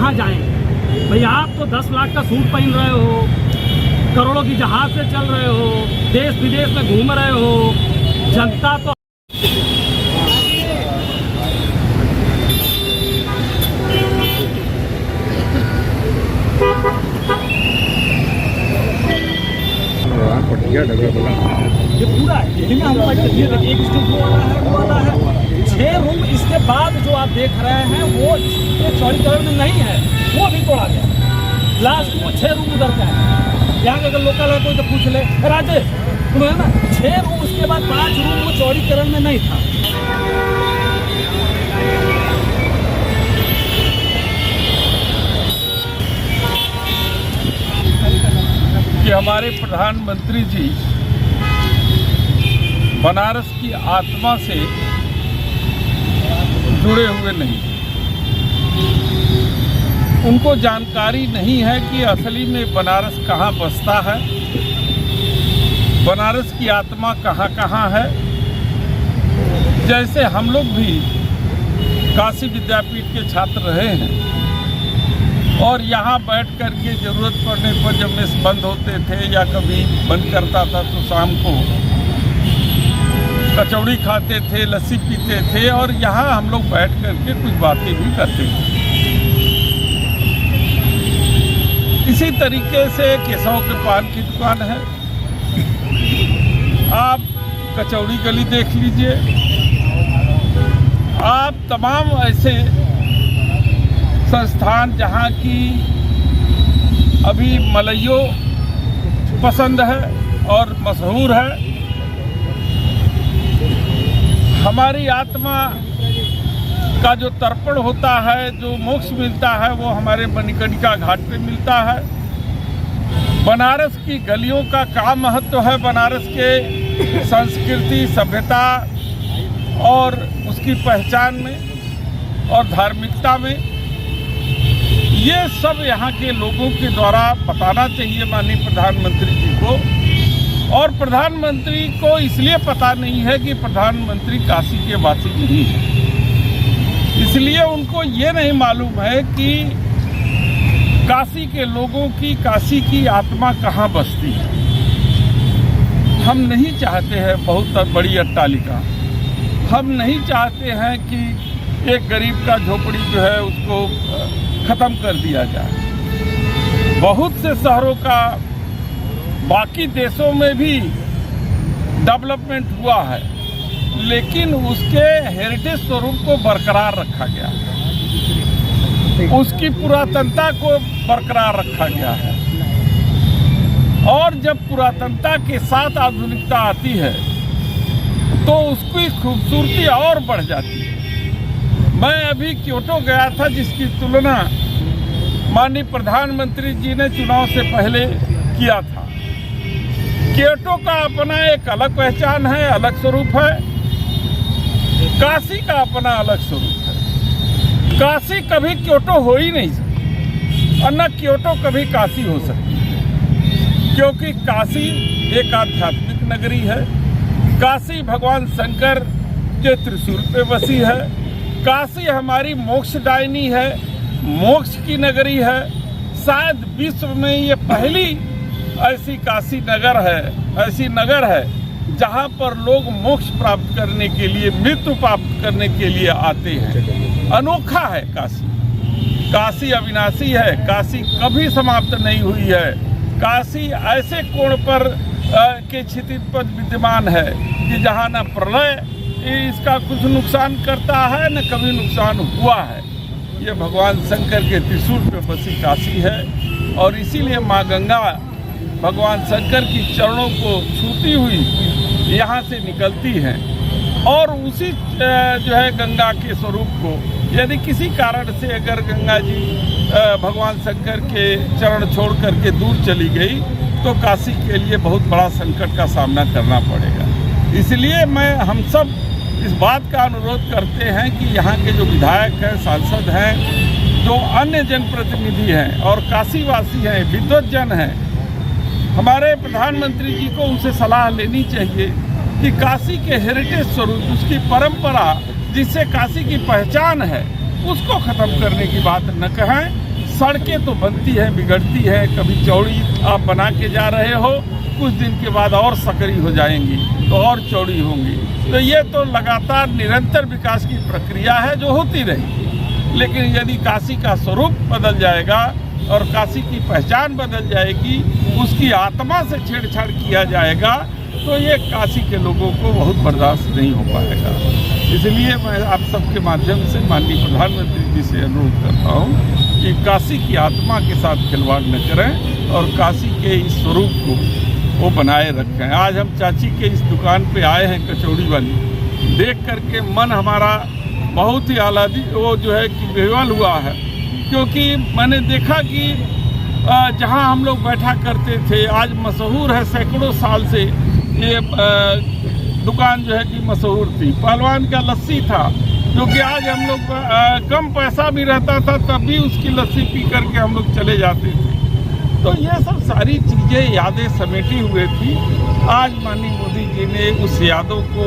कहाँ जाएंगे? भाई आप तो 10 लाख का सूट पहन रहे हो, करोड़ों की जहाज से चल रहे हो, देश विदेश में घूम रहे हो, जनता तो ये पूरा है, यही में हम ये देखिए एक स्टूडियो वाला है 6 रूम। इसके बाद जो आप देख रहे हैं वो चौड़ीकरण में नहीं है, वो भी तोड़ा गया। लास्ट वो 6 रूम उधर का है। यहाँ के अगर लोकल है कोई तो पूछ ले, राजेश सुनो है ना, 6 रूम उसके बाद 5 रूम वो चौड़ीकरण में नहीं था। कि हमारे प्रधानमंत्री जी बनारस की आत्मा से जुड़े हुए नहीं, उनको जानकारी नहीं है कि असली में बनारस कहाँ बसता है, बनारस की आत्मा कहाँ कहाँ है। जैसे हम लोग भी काशी विद्यापीठ के छात्र रहे हैं और यहाँ बैठ कर के ज़रूरत पड़ने पर जब मेस बंद होते थे या कभी बंद करता था तो शाम को कचौड़ी खाते थे, लस्सी पीते थे और यहाँ हम लोग बैठ कर के कुछ बातें भी करते थे। इसी तरीके से केशव के पान की दुकान है, आप कचौड़ी गली देख लीजिए, आप तमाम ऐसे संस्थान जहाँ की अभी मलइयो पसंद है और मशहूर है। हमारी आत्मा का जो तर्पण होता है, जो मोक्ष मिलता है, वो हमारे मणिकर्णिका घाट पे मिलता है। बनारस की गलियों का क्या महत्व है, बनारस के संस्कृति, सभ्यता और उसकी पहचान में और धार्मिकता में, ये सब यहाँ के लोगों के द्वारा बताना चाहिए माननीय प्रधानमंत्री जी को। और प्रधानमंत्री को इसलिए पता नहीं है कि प्रधानमंत्री काशी के वासी नहीं हैं, इसलिए उनको ये नहीं मालूम है कि काशी के लोगों की, काशी की आत्मा कहाँ बसती है। हम नहीं चाहते हैं बहुत बड़ी अट्टालिका, हम नहीं चाहते हैं कि एक गरीब का झोपड़ी जो है उसको ख़त्म कर दिया जाए। बहुत से शहरों का बाकी देशों में भी डेवलपमेंट हुआ है, लेकिन उसके हेरिटेज स्वरूप को बरकरार रखा गया है, उसकी पुरातनता को बरकरार रखा गया है। और जब पुरातनता के साथ आधुनिकता आती है तो उसकी खूबसूरती और बढ़ जाती है। मैं अभी क्योटो गया था, जिसकी तुलना माननीय प्रधानमंत्री जी ने चुनाव से पहले किया था। क्योटो का अपना एक अलग पहचान है, अलग स्वरूप है, काशी का अपना अलग स्वरूप है। काशी कभी क्योटो हो ही नहीं सकती और न क्योटो कभी काशी हो सकती है, क्योंकि काशी एक आध्यात्मिक नगरी है। काशी भगवान शंकर के त्रिशूल पे बसी है। काशी हमारी मोक्षदायिनी है, मोक्ष की नगरी है। शायद विश्व में ये पहली ऐसी काशी नगर है, ऐसी नगर है जहाँ पर लोग मोक्ष प्राप्त करने के लिए, मृत्यु प्राप्त करने के लिए आते हैं। अनोखा है काशी, काशी अविनाशी है, काशी कभी समाप्त नहीं हुई है। काशी ऐसे कोण पर के क्षितिज पर विद्यमान है कि जहाँ न प्रलय इसका कुछ नुकसान करता है, न कभी नुकसान हुआ है। ये भगवान शंकर के त्रिशूल पे बसी काशी है और इसीलिए माँ गंगा भगवान शंकर की चरणों को छूती हुई यहाँ से निकलती हैं। और उसी जो है गंगा के स्वरूप को यदि किसी कारण से अगर गंगा जी भगवान शंकर के चरण छोड़ करके दूर चली गई तो काशी के लिए बहुत बड़ा संकट का सामना करना पड़ेगा। इसलिए हम सब इस बात का अनुरोध करते हैं कि यहाँ के जो विधायक हैं, सांसद हैं, जो अन्य जनप्रतिनिधि हैं और काशीवासी हैं, विद्वज्जन हैं, हमारे प्रधानमंत्री जी को उनसे सलाह लेनी चाहिए कि काशी के हेरिटेज स्वरूप, उसकी परंपरा जिससे काशी की पहचान है, उसको ख़त्म करने की बात न कहें सड़कें तो बनती हैं, बिगड़ती हैं, कभी चौड़ी आप बना के जा रहे हो, कुछ दिन के बाद और सकरी हो जाएंगी तो और चौड़ी होंगी। तो ये तो लगातार निरंतर विकास की प्रक्रिया है जो होती रही। लेकिन यदि काशी का स्वरूप बदल जाएगा और काशी की पहचान बदल जाएगी, उसकी आत्मा से छेड़छाड़ किया जाएगा, तो ये काशी के लोगों को बहुत बर्दाश्त नहीं हो पाएगा। इसलिए मैं आप सबके माध्यम से माननीय प्रधानमंत्री जी से अनुरोध करता हूँ कि काशी की आत्मा के साथ खिलवाड़ न करें और काशी के इस स्वरूप को वो बनाए रखें। आज हम चाची के इस दुकान पे आए हैं कचौड़ी वाली, देख करके मन हमारा बहुत ही आह्लादित वो जो है कि बेवल हुआ है, क्योंकि मैंने देखा कि जहां हम लोग बैठा करते थे आज मशहूर है, सैकड़ों साल से ये दुकान जो है कि मशहूर थी। पहलवान का लस्सी था जो कि आज हम लोग कम पैसा भी रहता था तब भी उसकी लस्सी पी करके हम लोग चले जाते थे। तो ये सब सारी चीज़ें यादें समेटी हुए थी। आज माननीय मोदी जी ने उस यादों को